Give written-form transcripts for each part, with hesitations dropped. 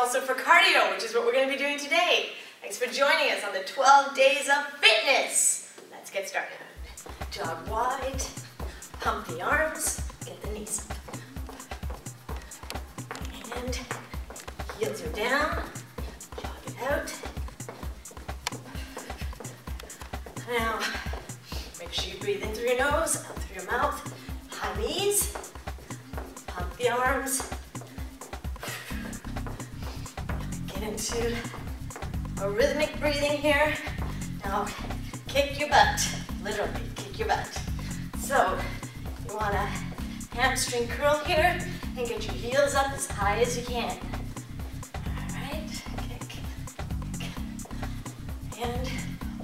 also for cardio, which is what we're going to be doing today. Thanks for joining us on the 12 Days of Fitness. Let's get started. Jog wide, pump the arms, get the knees up. And heels are down, jog it out. Now, make sure you breathe in through your nose, out through your mouth. High knees, pump the arms. Get into a rhythmic breathing here. Now, kick your butt, literally kick your butt. So, you want a hamstring curl here and get your heels up as high as you can. All right, kick, and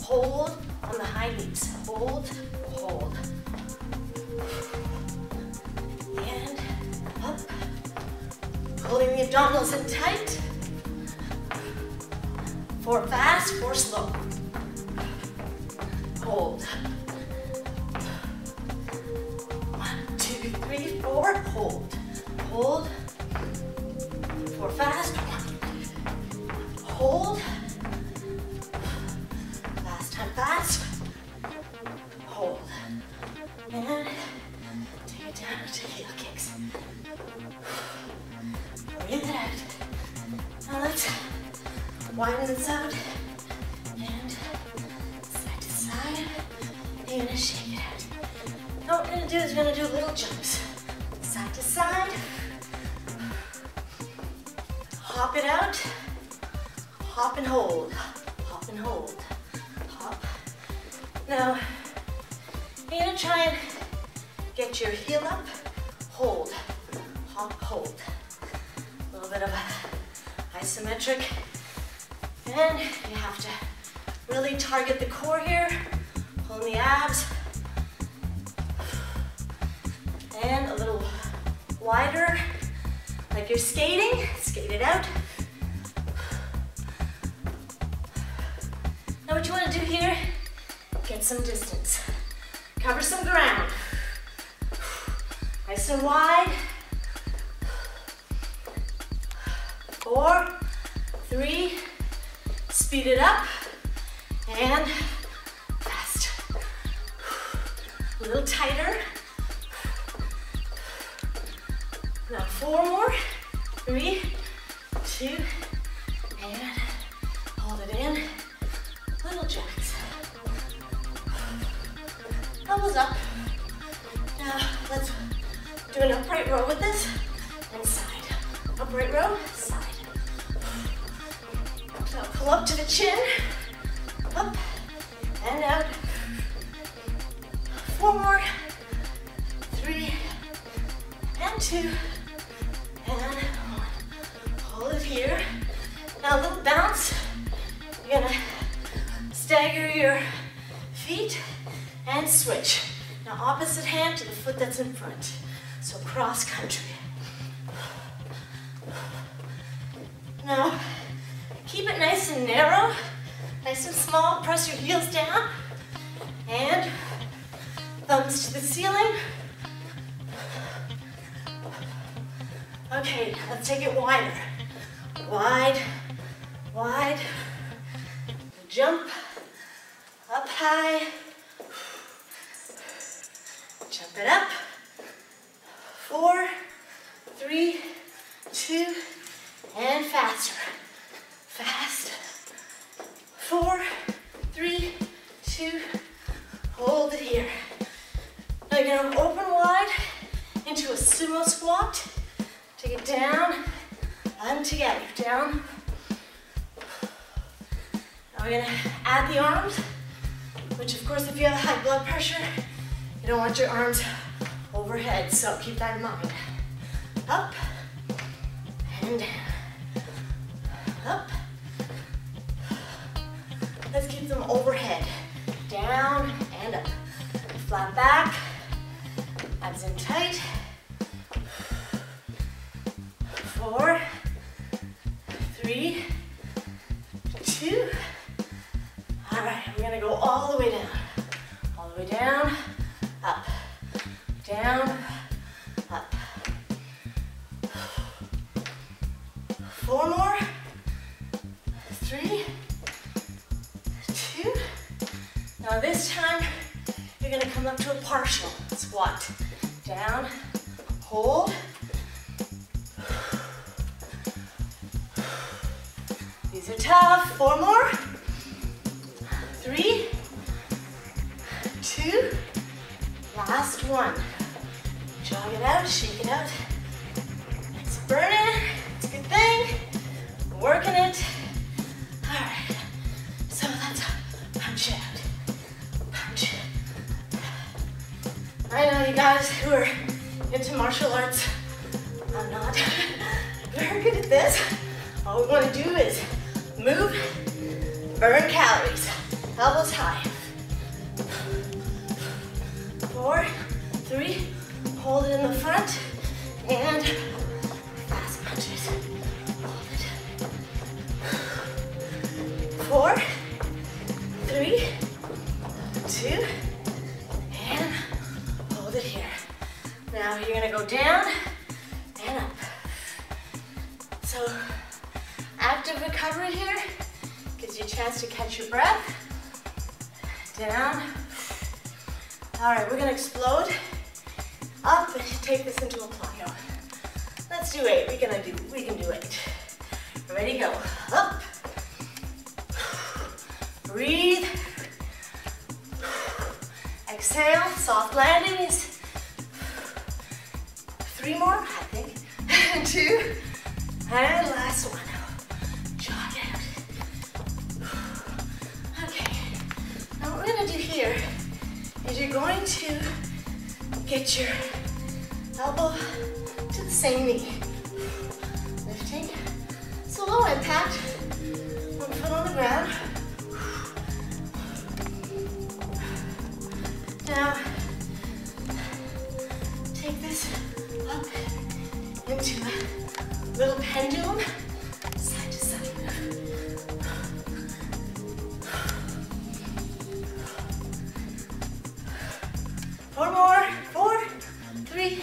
hold on the high knees. Hold, hold. And up. Holding the abdominals in tight. 4 fast, 4 slow. Hold. 1, 2, 3, 4. Hold. Hold. 4 fast. 1. Hold. Last time fast. Hold. And take it down to heel kicks. Breathe it out. Now let's widen this out and side to side. You're gonna shake it out. Now what we're gonna do is we're gonna do little jumps. Side to side. Hop it out. Hop and hold. Hop and hold. Hop. Now, you're gonna try and get your heel up. Hold. Hop, hold. A little bit of a isometric. And you have to really target the core here, pull the abs, and a little wider, like you're skating, skate it out. Now what you want to do here, get some distance, cover some ground, nice and wide. 4, 3, speed it up, and fast. A little tighter. Now 4 more. 3, 2, and hold it in. Little jacks. Elbows up. Now let's do an upright row with this, and side. Upright row, side. Now pull up to the chin, up and out. 4 more, 3 and 2 and 1. Hold it here. Now a little bounce. You're gonna stagger your feet and switch. Now opposite hand to the foot that's in front. So cross country. Now, keep it nice and narrow, nice and small. Press your heels down and thumbs to the ceiling. Okay, let's take it wider. Wide, wide. Jump up high. Jump it up. 4, 3, 2, and faster. Fast. 4, 3, 2, hold it here. Now you're gonna open wide into a sumo squat. Take it down and together. Down. Now we're gonna add the arms, which of course if you have high blood pressure, you don't want your arms overhead, so keep that in mind. Up and down. Up. Let's keep them overhead. Down and up. Flat back. Abs in tight. 4, 3, 2. All right, we're gonna go all the way down. All the way down, up, down, up. 4 more. 3, 2. Now this time, you're gonna come up to a partial squat. Down, hold. These are tough. 4 more. 3, 2. Last one. Jog it out, shake it out. It's burning. It's a good thing. Working it. All right. So let's punch out. Punch. I know you guys who are into martial arts, I'm not very good at this. All we want to do is move, burn calories. Elbows high. 4, 3, hold it in the front, and fast punches. Hold it. 4, 3, 2, and hold it here. Now you're gonna go down and up. So active recovery here gives you a chance to catch your breath. Down. All right, we're gonna explode up and take this into a plyo. Let's do 8. We can do 8. Ready, go. Up. Breathe. Exhale, soft landings. 3 more, I think. 2, and last one. Jog out. Okay, now what we're gonna do here is you're going to get your elbow to the same knee. Lifting. It's a low impact. One foot on the ground. Now, take this up into a little pendulum, side to side. 4 more. 4, 3,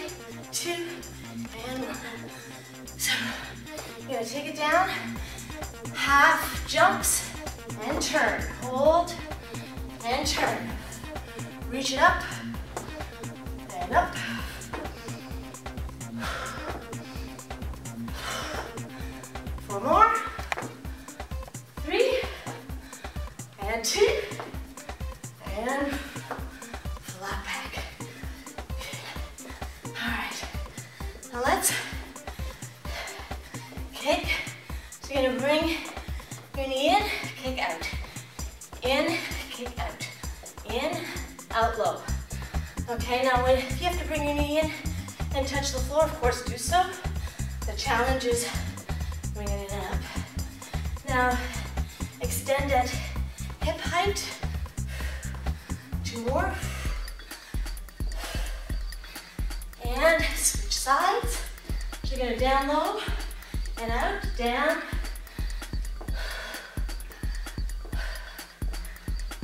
2, and 1. So, you're gonna take it down, half jumps, and turn. Hold, and turn. Reach it up, and up. 4 more. 3, and 2, and flat back. All right, now let's kick. So you're gonna bring your knee in, kick out. In, kick out. In, out low. Okay, now if you have to bring your knee in and touch the floor, of course do so. The challenge is bringing it up. Now, extend at hip height. 2 more. And switch sides. So you're gonna down low and out, down.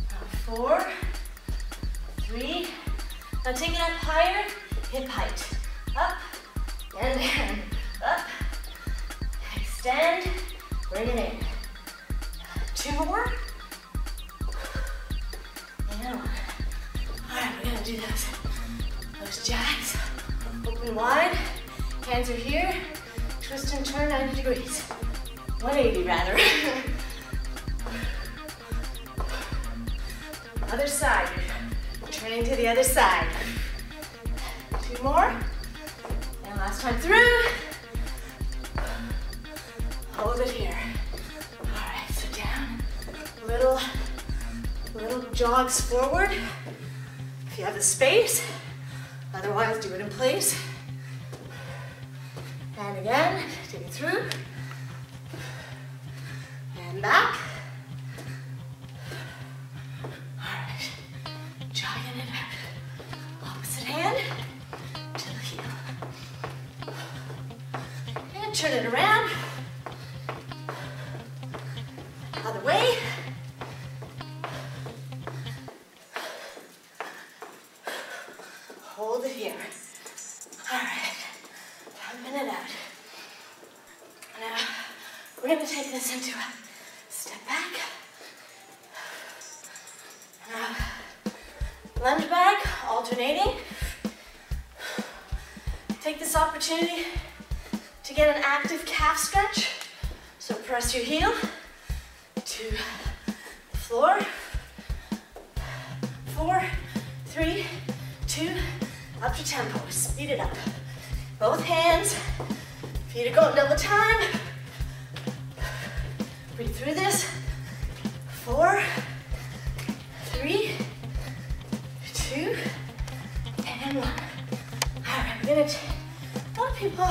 Now 4, 3. Now take it up higher, hip height. Up and down, up. Extend, bring it in. 2 more. And 1. All right, we're gonna do those jacks. Open wide, hands are here. Twist and turn 90 degrees. 180 rather. Other side, you're turning to the other side. 2 more, and last time through. Hold it here. All right, so down, little jogs forward, if you have the space. Otherwise, do it in place. And again, take it through. And back. All right, jogging it out. Opposite hand to the heel. And turn it around. Other way. Hold it here. All right, pumping it out. Now, we're gonna take this into a Step back. Lunge back, alternating. Take this opportunity to get an active calf stretch. So press your heel to the floor. 4, 3, 2, up to tempo. Speed it up. Both hands. Feet are going double time. Breathe through this. 4, 3, 2, and 1. All right, we're gonna, a lot of people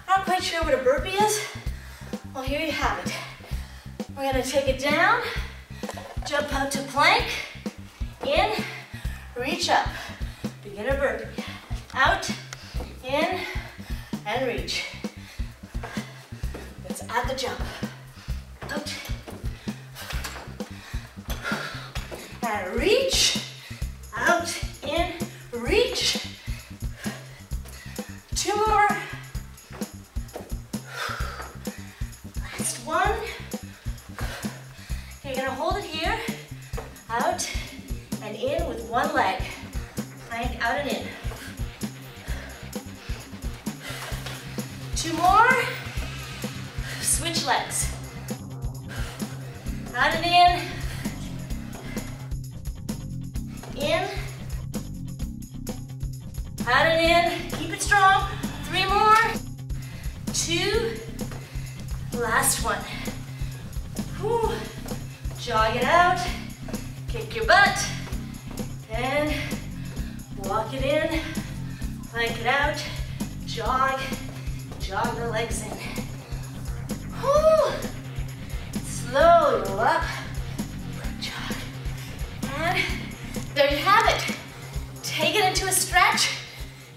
aren't quite sure what a burpee is. Well, here you have it. We're gonna take it down, jump out to plank, in, reach up. Beginner burpee. Out, in, and reach. Let's add the jump. Out. And reach. Out, in, reach. 2 more. Last one. You're gonna hold it here. Out and in with one leg. Plank out and in. 2 more. Switch legs. Out and in. In. Out and in. Keep it strong. 3 more. 2. Last one. Whew. Jog it out. Kick your butt. And walk it in. Plank it out. Jog. Jog the legs in. Whew. Slowly roll up. Jog. And there you have it. Take it into a stretch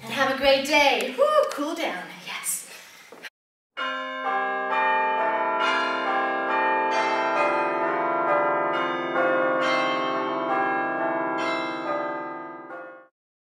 and have a great day. Whew, cool down.